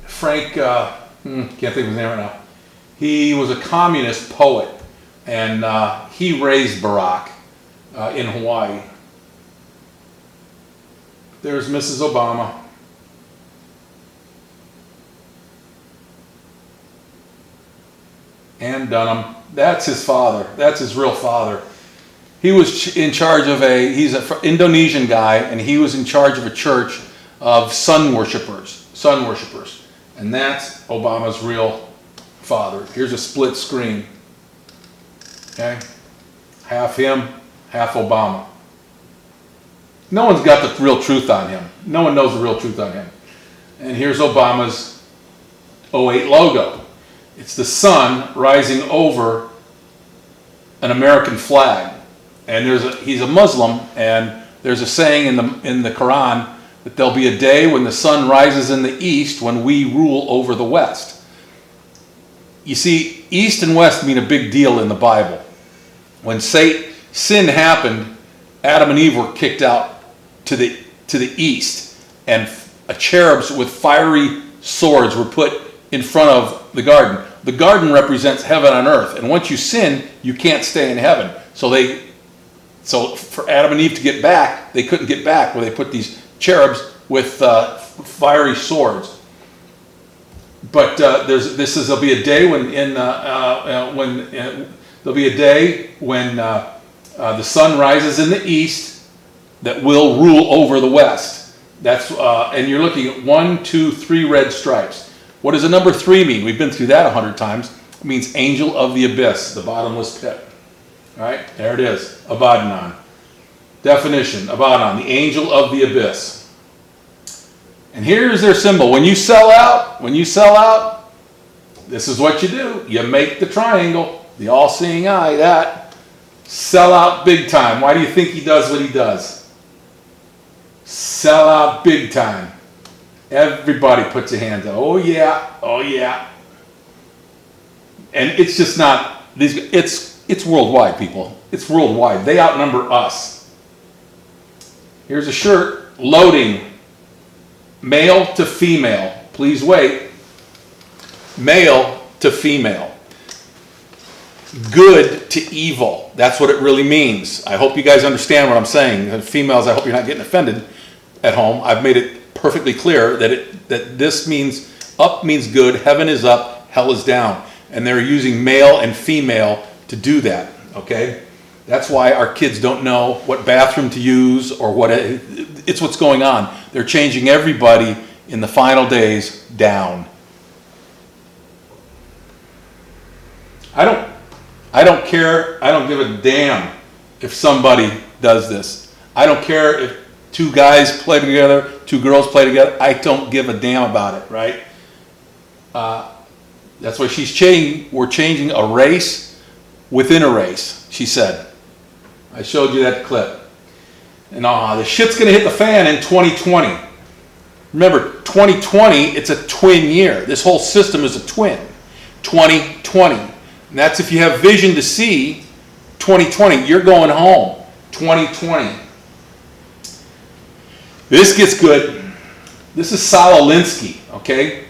Frank, can't think of his name right now. He was a communist poet, and he raised Barack in Hawaii. There's Mrs. Obama. Ann Dunham. That's his father. That's his real father. He was in charge of he's an Indonesian guy, and he was in charge of a church of sun worshipers. And that's Obama's real father. Here's a split screen. Okay? Half him, half Obama. No one's got the real truth on him. No one knows the real truth on him. And here's Obama's '08 logo. It's the sun rising over an American flag. And he's a Muslim, and there's a saying in the Quran that there'll be a day when the sun rises in the east when we rule over the west. You see, east and west mean a big deal in the Bible. When sin happened, Adam and Eve were kicked out to the east, and cherubs with fiery swords were put in front of the garden. The garden represents heaven on earth, and once you sin, you can't stay in heaven. So for Adam and Eve to get back, they couldn't get back, where they put these cherubs with fiery swords. But there'll be a day when the sun rises in the east that will rule over the west. That's and you're looking at 1, 2, 3 red stripes. What does the number 3 mean? We've been through that 100 times. It means angel of the abyss, the bottomless pit. All right, there it is. Abaddon. Definition: Abaddon, the angel of the abyss. And here's their symbol. When you sell out, this is what you do. You make the triangle, the all-seeing eye. That sell out big time. Why do you think he does what he does? Sell out big time. Everybody puts their hands up. Oh yeah. And it's just not these. It's worldwide, people. It's worldwide. They outnumber us. Here's a shirt. Loading. Male to female. Please wait. Male to female. Good to evil. That's what it really means. I hope you guys understand what I'm saying. And females, I hope you're not getting offended at home. I've made it perfectly clear that this means up means good, heaven is up, hell is down. And they're using male and female to do that, okay? That's why our kids don't know what bathroom to use or it's what's going on. They're changing everybody in the final days down. I don't care, I don't give a damn if somebody does this. I don't care if 2 guys play together, 2 girls play together. I don't give a damn about it, right? That's why we're changing a race within a race, she said. I showed you that clip. And the shit's going to hit the fan in 2020. Remember, 2020, it's a twin year. This whole system is a twin. 2020. And that's if you have vision to see 2020. You're going home. 2020. This gets good. This is Saul Alinsky, okay?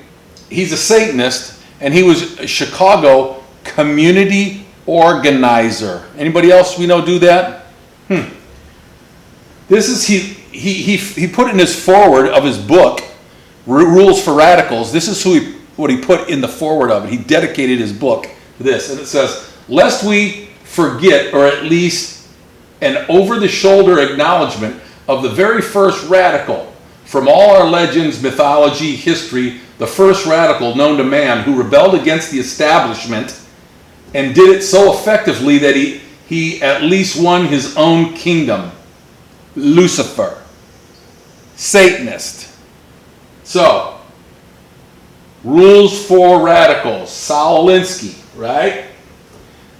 He's a Satanist, and he was a Chicago community organizer. Anybody else we know do that? This is he put in his foreword of his book, Rules for Radicals. This is what he put in the foreword of it. He dedicated his book to this, and it says, "Lest we forget, or at least an over-the-shoulder acknowledgement of the very first radical from all our legends, mythology, history, the first radical known to man who rebelled against the establishment and did it so effectively that he at least won his own kingdom. Lucifer. Satanist." So, Rules for Radicals. Saul Alinsky, right?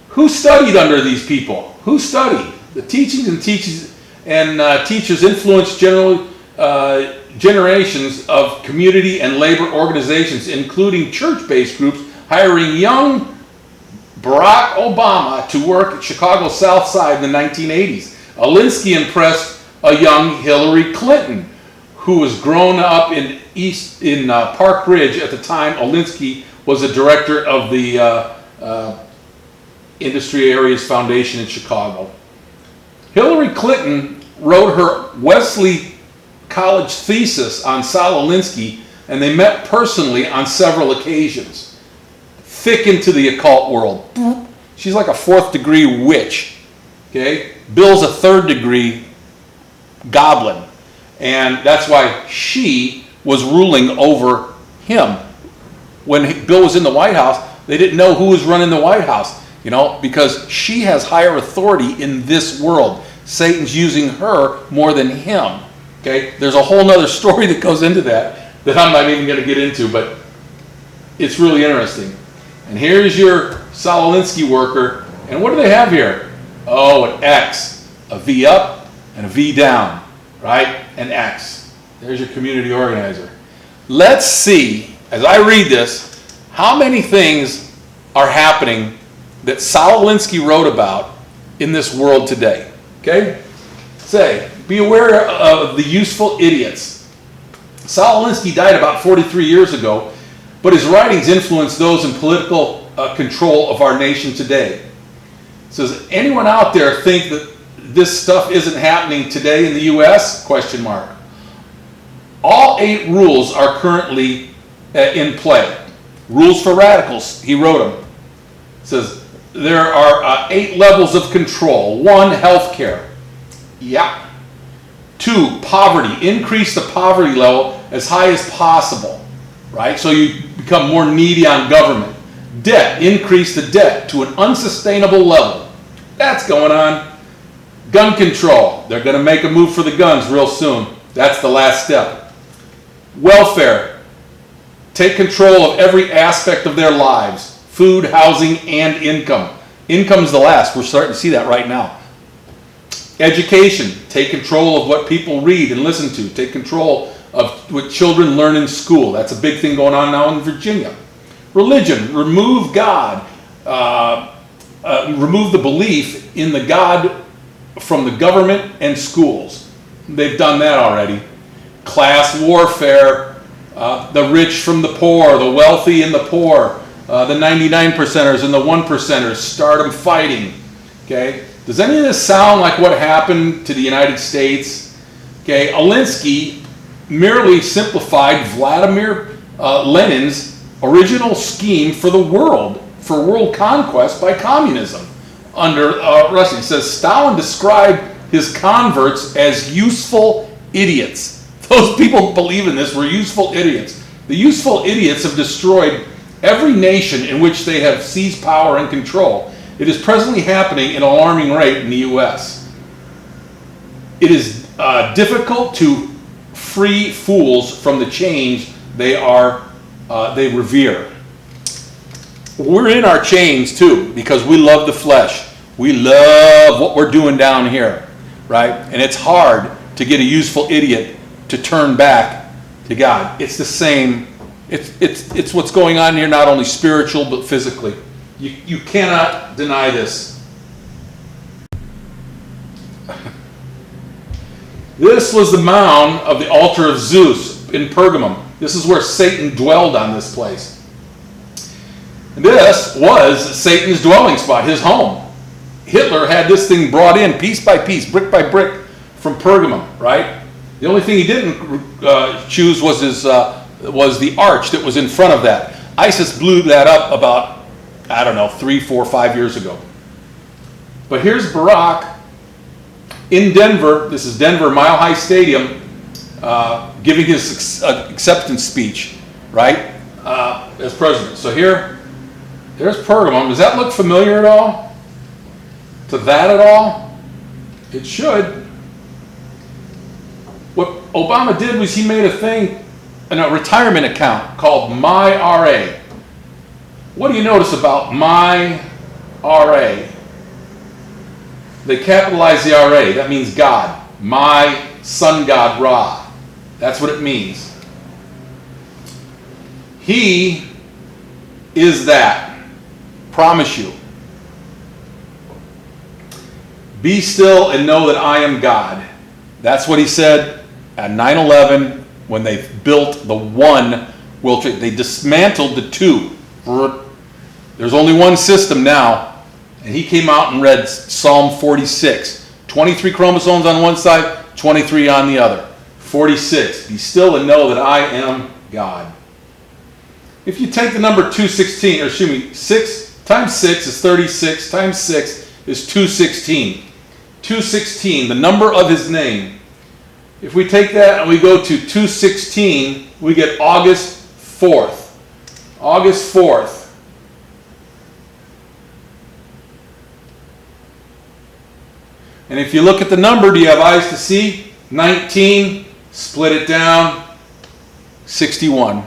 Who studied under these people? Who studied? The teachings and teachers influenced generations of community and labor organizations, including church-based groups, hiring young Barack Obama to work at Chicago's South Side in the 1980s. Alinsky impressed a young Hillary Clinton, who was grown up in Park Ridge at the time. Olinsky was a director of the Industry Areas Foundation in Chicago. Hillary Clinton wrote her Wesley College thesis on Saul Alinsky, and they met personally on several occasions. Thick into the occult world. She's like a 4th degree witch. Okay? Bill's a 3rd degree goblin. And that's why she was ruling over him. When Bill was in the White House, they didn't know who was running the White House, because she has higher authority in this world. Satan's using her more than him. Okay? There's a whole other story that goes into that I'm not even going to get into, but it's really interesting. And here's your Saul Alinsky worker, and what do they have here? Oh, an X, a V up, and a V down, right? An X. There's your community organizer. Let's see, as I read this, how many things are happening that Saul Alinsky wrote about in this world today. Okay? Say, be aware of the useful idiots. Saul Alinsky died about 43 years ago, but his writings influenced those in political control of our nation today. So does anyone out there think that this stuff isn't happening today in the U.S.? Question mark. All 8 rules are currently in play. Rules for radicals, he wrote them. It says there are 8 levels of control. 1, healthcare. Yeah. 2, poverty. Increase the poverty level as high as possible. Right? So you become more needy on government. Debt. Increase the debt to an unsustainable level. That's going on. Gun control. They're going to make a move for the guns real soon. That's the last step. Welfare. Take control of every aspect of their lives. Food, housing, and income. Income's the last. We're starting to see that right now. Education. Take control of what people read and listen to. Take control of what children learn in school. That's a big thing going on now in Virginia. Religion. Remove God. Remove the belief in the God from the government and schools. They've done that already. Class warfare. The rich from the poor. The wealthy and the poor. The 99%ers and the 1%ers. Start them fighting. Okay? Does any of this sound like what happened to the United States? Okay, Alinsky merely simplified Vladimir Lenin's original scheme for the world, for world conquest by communism under Russia. He says Stalin described his converts as useful idiots. Those people who believe in this were useful idiots. The useful idiots have destroyed every nation in which they have seized power and control. It is presently happening at an alarming rate in the U.S. It is difficult to free fools from the chains they revere. We're in our chains too because we love the flesh. We love what we're doing down here, right? And it's hard to get a useful idiot to turn back to God. It's the same. It's what's going on here, not only spiritual but physically. You cannot deny this. This was the mound of the altar of Zeus in Pergamum. This is where Satan dwelled on this place. And this was Satan's dwelling spot, his home. Hitler had this thing brought in piece by piece, brick by brick from Pergamum, right? The only thing he didn't choose was the arch that was in front of that. ISIS blew that up about 3, 4, 5 years ago. But here's Barack in Denver. This is Denver Mile High Stadium, giving his acceptance speech, right, as president. So there's Pergamum. Does that look familiar at all? To that at all? It should. What Obama did was he made a retirement account called MyRA. What do you notice about MyRA? They capitalize the RA. That means God. My sun god Ra. That's what it means. He is that. Promise you. Be still and know that I am God. That's what he said At 9/11, when they built the one World Trade, they dismantled the two. There's only one system now, and he came out and read Psalm 46. 23 chromosomes on one side, 23 on the other. 46. Be still and know that I am God. If you take the number 216, or excuse me, 6 times 6 is 36, times 6 is 216. 216, the number of his name. If we take that and we go to 216, we get August 4th. August 4th. And if you look at the number, do you have eyes to see? 19, split it down, 61.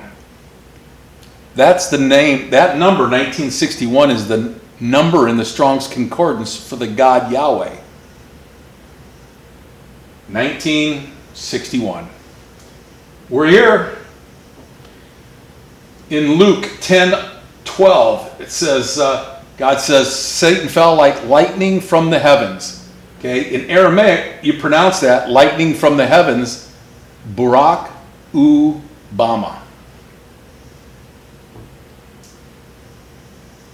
That's the name, that number, 1961, is the number in the Strong's Concordance for the God Yahweh. 1961. We're here in Luke 10:12. It says, God says, Satan fell like lightning from the heavens. Okay, in Aramaic, you pronounce that lightning from the heavens, Barak Bama.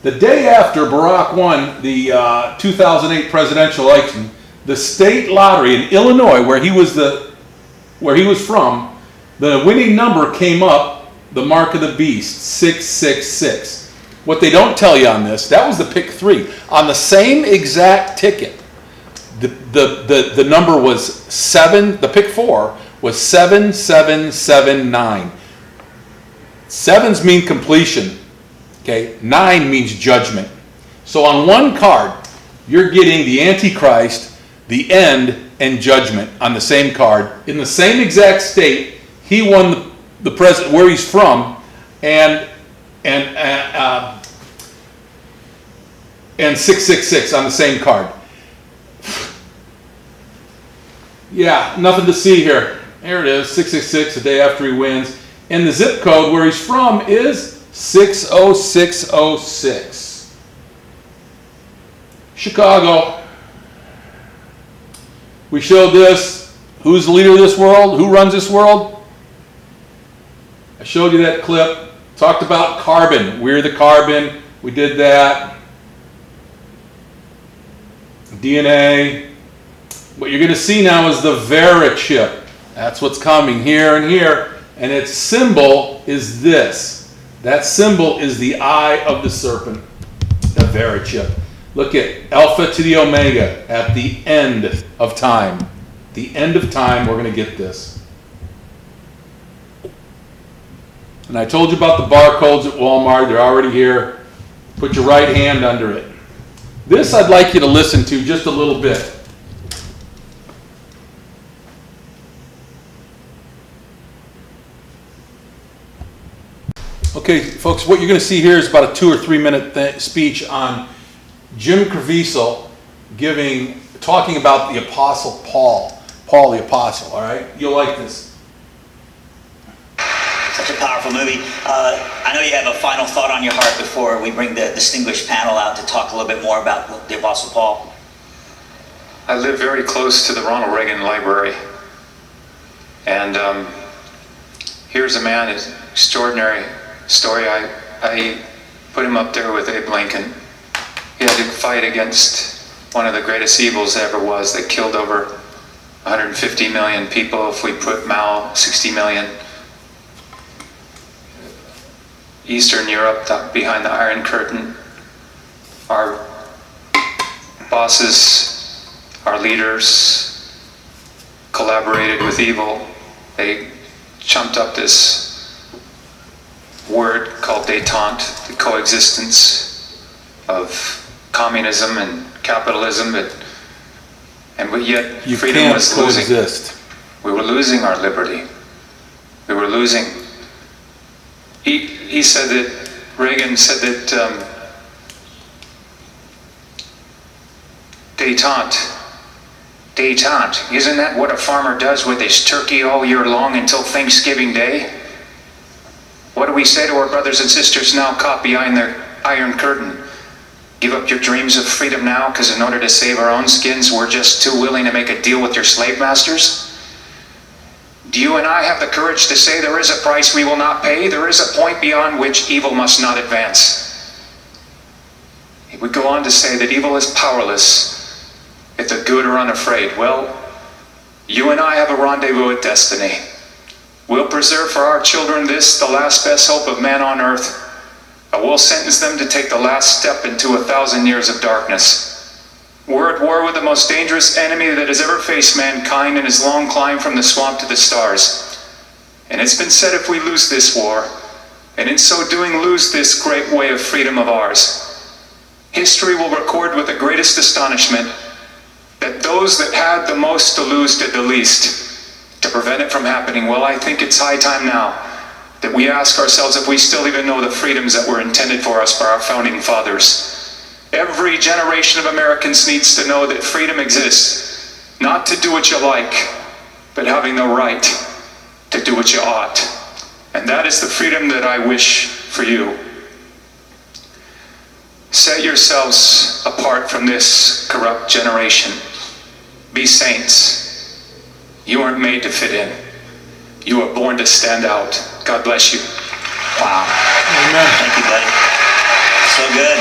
The day after Barack won the 2008 presidential election, the state lottery in Illinois, where he was from, the winning number came up, the mark of the beast, 666. What they don't tell you on this, that was the pick 3. On the same exact ticket, the number was 7, the pick 4 was 7779. 7s mean completion. Okay, 9 means judgment. So on one card, you're getting the Antichrist, the end, and judgment on the same card. In the same exact state, he won the president where he's from, and 666 on the same card. Yeah, nothing to see here. There it is, 666, the day after he wins. And the zip code where he's from is 60606. Chicago. We showed this. Who's the leader of this world? Who runs this world? I showed you that clip. Talked about carbon. We're the carbon. We did that. DNA. What you're going to see now is the Vera chip. That's what's coming here and here. And its symbol is this. That symbol is the eye of the serpent, the Vera chip. Look at Alpha to the Omega at the end of time. The end of time, we're going to get this. And I told you about the barcodes at Walmart. They're already here. Put your right hand under it. This I'd like you to listen to just a little bit. Okay, folks, what you're going to see here is about a 2 or 3 minute speech on Jim Caviezel talking about the Apostle Paul the Apostle, all right? You'll like this. Such a powerful movie. I know you have a final thought on your heart before we bring the distinguished panel out to talk a little bit more about the Apostle Paul. I live very close to the Ronald Reagan Library. And here's a man, his extraordinary story. I put him up there with Abe Lincoln. He had to fight against one of the greatest evils there ever was that killed over 150 million people. If we put Mao, 60 million. Eastern Europe, behind the Iron Curtain. Our bosses, our leaders collaborated with evil. They chumped up this word called détente, the coexistence of communism and capitalism, and yet you freedom was losing. Coexist. We were losing our liberty. We were losing. He said that, Reagan said that détente, isn't that what a farmer does with his turkey all year long until Thanksgiving Day? What do we say to our brothers and sisters now caught behind the Iron Curtain? Give up your dreams of freedom now, because in order to save our own skins, we're just too willing to make a deal with your slave masters? Do you and I have the courage to say there is a price we will not pay? There is a point beyond which evil must not advance. He would go on to say that evil is powerless if the good are unafraid. Well, you and I have a rendezvous with destiny. We'll preserve for our children this, the last best hope of man on earth. But we'll sentence them to take the last step into 1,000 years of darkness. We're at war with the most dangerous enemy that has ever faced mankind in his long climb from the swamp to the stars. And it's been said if we lose this war, and in so doing lose this great way of freedom of ours, history will record with the greatest astonishment that those that had the most to lose did the least to prevent it from happening. Well, I think it's high time now that we ask ourselves if we still even know the freedoms that were intended for us by our founding fathers. Every generation of Americans needs to know that freedom exists, not to do what you like, but having the right to do what you ought. And that is the freedom that I wish for you. Set yourselves apart from this corrupt generation. Be saints. You aren't made to fit in. You are born to stand out. God bless you. Wow. Amen. Thank you, buddy. So good.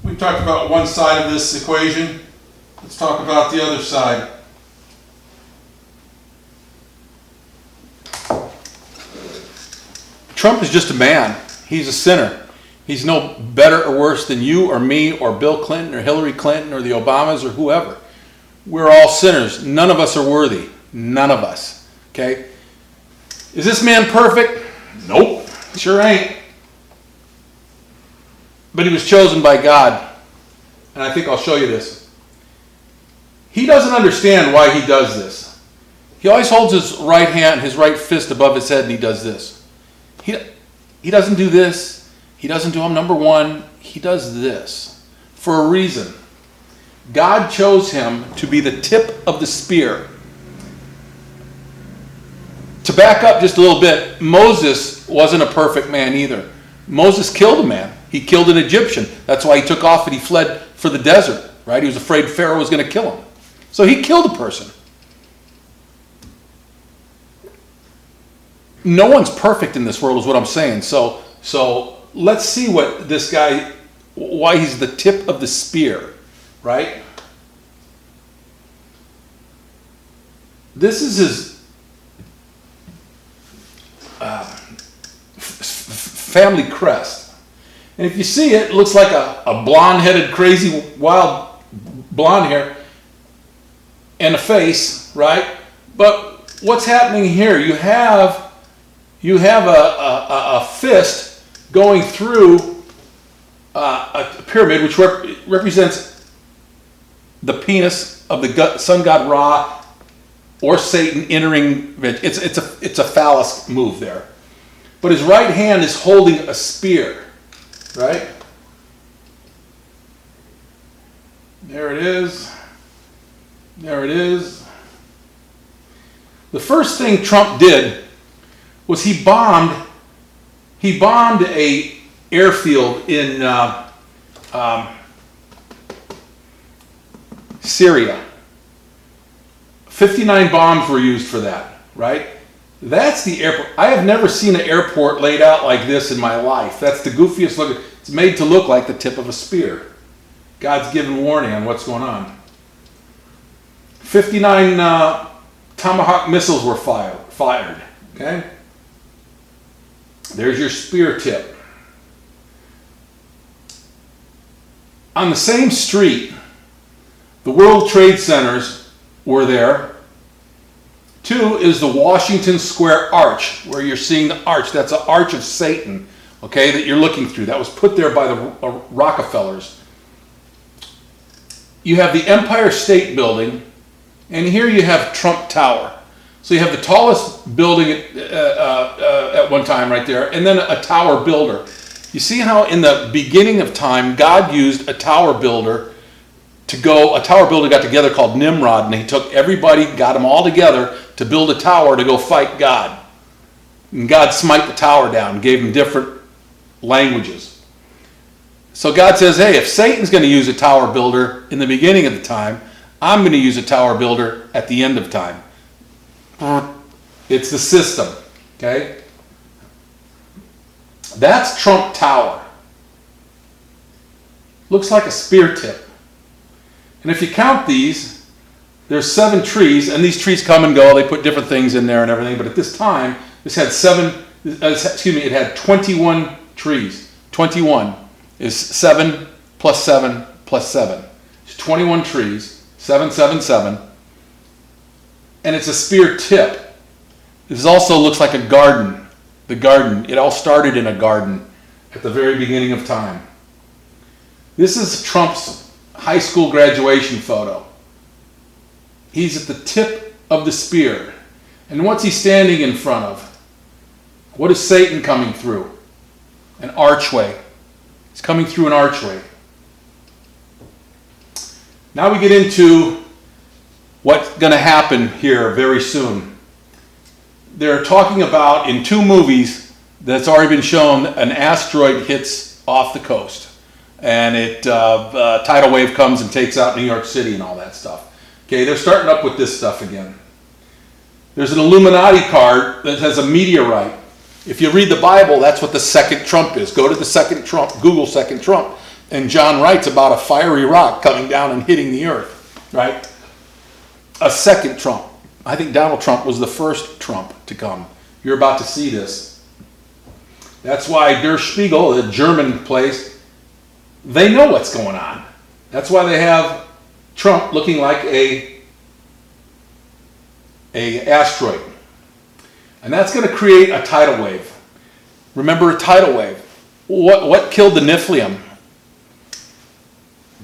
We talked about one side of this equation. Let's talk about the other side. Trump is just a man. He's a sinner. He's no better or worse than you or me or Bill Clinton or Hillary Clinton or the Obamas or whoever. We're all sinners. None of us are worthy. None of us. Okay? Is this man perfect? Nope. Sure ain't. But he was chosen by God. And I think I'll show you this. He doesn't understand why he does this. He always holds his right hand, his right fist above his head, and he does this. He doesn't do this. He doesn't do I'm number one. He does this for a reason. God chose him to be the tip of the spear. To back up just a little bit, Moses wasn't a perfect man either. Moses killed a man. He killed an Egyptian. That's why he took off and he fled for the desert, right? He was afraid Pharaoh was going to kill him. So he killed a person. No one's perfect in this world is what I'm saying. So let's see what this guy, why he's the tip of the spear, right? This is his family crest. And if you see it, it looks like a blonde-headed, crazy, wild blonde hair and a face, right? But what's happening here? You have a fist going through a pyramid, which represents the penis of the sun god Ra or Satan entering. It's a phallus move there. But his right hand is holding a spear, right? There it is. There it is. The first thing Trump did was he bombed a airfield in Syria. 59 bombs were used for that, right? That's the airport. I have never seen an airport laid out like this in my life. That's the goofiest look. It's made to look like the tip of a spear. God's given warning on what's going on. 59 Tomahawk missiles were fired. Okay? There's your spear tip. On the same street, the World Trade Centers were there. 2 is the Washington Square Arch, where you're seeing the arch. That's an arch of Satan, okay, that you're looking through. That was put there by the Rockefellers. You have the Empire State Building, and here you have Trump Tower. So you have the tallest building at one time right there, and then a tower builder. You see how in the beginning of time, God used a tower builder a tower builder got together called Nimrod, and he took everybody, got them all together to build a tower to go fight God. And God smite the tower down, gave them different languages. So God says, hey, if Satan's going to use a tower builder in the beginning of the time, I'm going to use a tower builder at the end of time. It's the system, okay? That's Trump Tower. Looks like a spear tip. And if you count these, there's 7 trees, and these trees come and go. They put different things in there and everything, but at this time, this had it had 21 trees. 21 is 7 plus 7 plus 7. It's 21 trees, 7, 7, 7. And it's a spear tip. This also looks like a garden. The garden. It all started in a garden at the very beginning of time. This is Trump's high school graduation photo. He's at the tip of the spear. And what's he standing in front of? What is Satan coming through? An archway. He's coming through an archway. Now we get into what's going to happen here very soon. They're talking about, in 2 movies that's already been shown, an asteroid hits off the coast. And a tidal wave comes and takes out New York City and all that stuff. Okay, they're starting up with this stuff again. There's an Illuminati card that has a meteorite. If you read the Bible, that's what the second Trump is. Go to the second Trump, Google second Trump, and John writes about a fiery rock coming down and hitting the earth, right? A second Trump. I think Donald Trump was the first Trump to come. You're about to see this. That's why Der Spiegel, the German place, they know what's going on. That's why they have Trump looking like a asteroid. And that's going to create a tidal wave. Remember a tidal wave. What killed the Nephilim?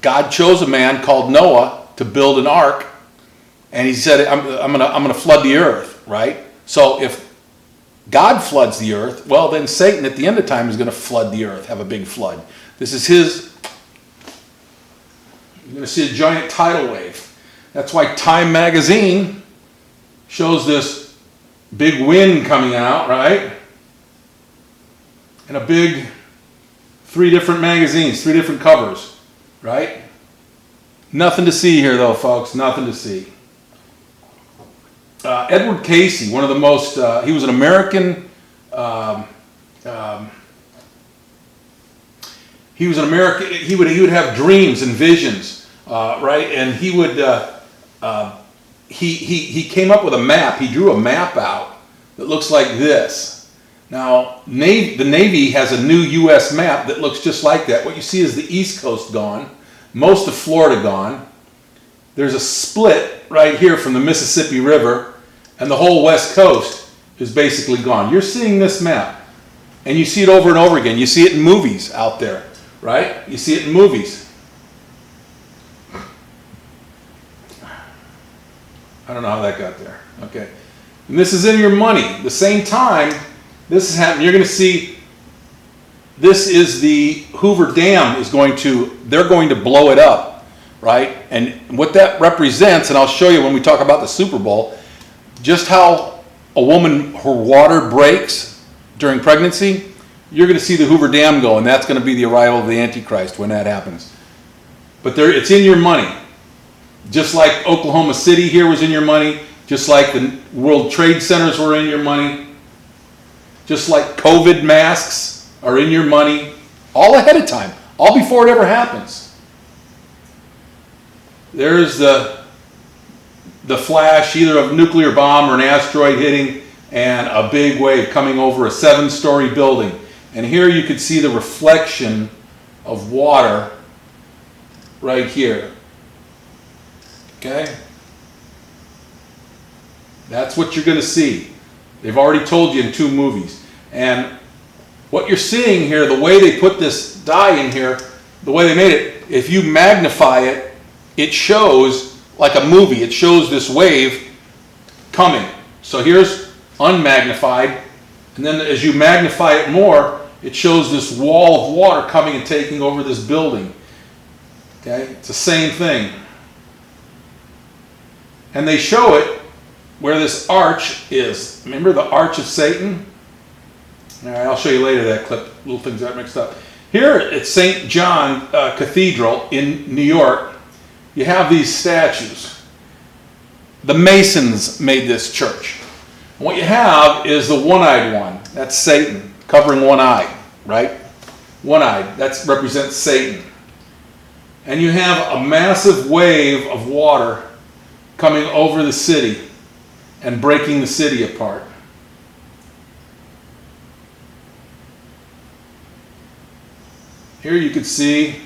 God chose a man called Noah to build an ark, and he said, I'm going to flood the earth, right? So if God floods the earth, well, then Satan at the end of time is going to flood the earth, have a big flood. This is his. You're going to see a giant tidal wave. That's why Time magazine shows this big wind coming out, right? And a big 3 different magazines, 3 different covers, right? Nothing to see here, though, folks. Nothing to see. Edward Casey, one of the most, he was an American, he was an American, he would have dreams and visions, right? And he would, he came up with a map. He drew a map out that looks like this. Now, the Navy has a new U.S. map that looks just like that. What you see is the East Coast gone, most of Florida gone. There's a split right here from the Mississippi River, and the whole West Coast is basically gone. You're seeing this map, and you see it over and over again. You see it in movies out there, right? You see it in movies. I don't know how that got there. Okay. And this is in your money. The same time this is happening, you're going to see this is the Hoover Dam they're going to blow it up, right? And what that represents, and I'll show you when we talk about the Super Bowl, just how a woman, her water breaks during pregnancy, you're going to see the Hoover Dam go, and that's going to be the arrival of the Antichrist when that happens. But it's in your money. Just like Oklahoma City here was in your money, just like the World Trade Centers were in your money, just like COVID masks are in your money, all ahead of time, all before it ever happens. There's the flash either of a nuclear bomb or an asteroid hitting and a big wave coming over a 7-story building. And here you could see the reflection of water right here. Okay? That's what you're going to see. They've already told you in 2 movies. And what you're seeing here, the way they put this dye in here, the way they made it, if you magnify it, it shows like a movie. It shows this wave coming. So here's unmagnified. And then as you magnify it more, it shows this wall of water coming and taking over this building. Okay? It's the same thing. And they show it where this arch is. Remember the arch of Satan? All right, I'll show you later that clip. Little things got mixed up. Here at St. John Cathedral in New York, you have these statues. The Masons made this church. And what you have is the one-eyed one. That's Satan, covering one eye, right? One-eyed, that represents Satan. And you have a massive wave of water coming over the city and breaking the city apart. Here you can see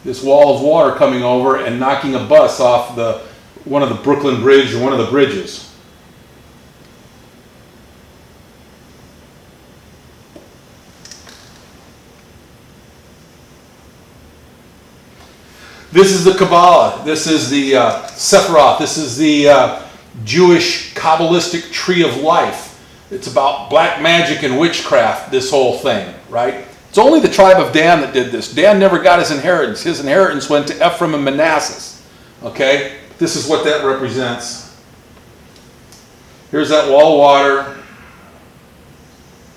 this wall of water coming over and knocking a bus off one of the Brooklyn Bridge or one of the bridges. This is the Kabbalah. This is the Sephiroth. This is the Jewish Kabbalistic tree of life. It's about black magic and witchcraft, this whole thing, right? It's only the tribe of Dan that did this. Dan never got his inheritance. His inheritance went to Ephraim and Manasseh. Okay? This is what that represents. Here's that wall of water.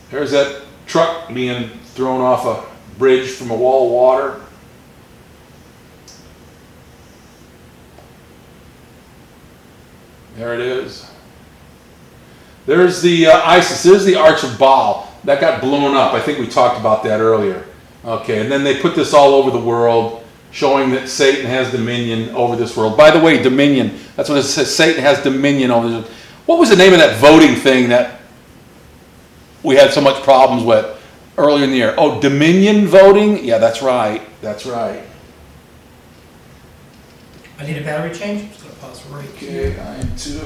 Here's that truck being thrown off a bridge from a wall of water. There it is. There's the Isis. There's the Arch of Baal. That got blown up. I think we talked about that earlier. Okay, and then they put this all over the world, showing that Satan has dominion over this world. By the way, dominion. That's what it says. Satan has dominion over this. What was the name of that voting thing that we had so much problems with earlier in the year? Oh, dominion voting? Yeah, that's right. That's right. I need a battery change. I'm just going to pause right here. Okay, I am too.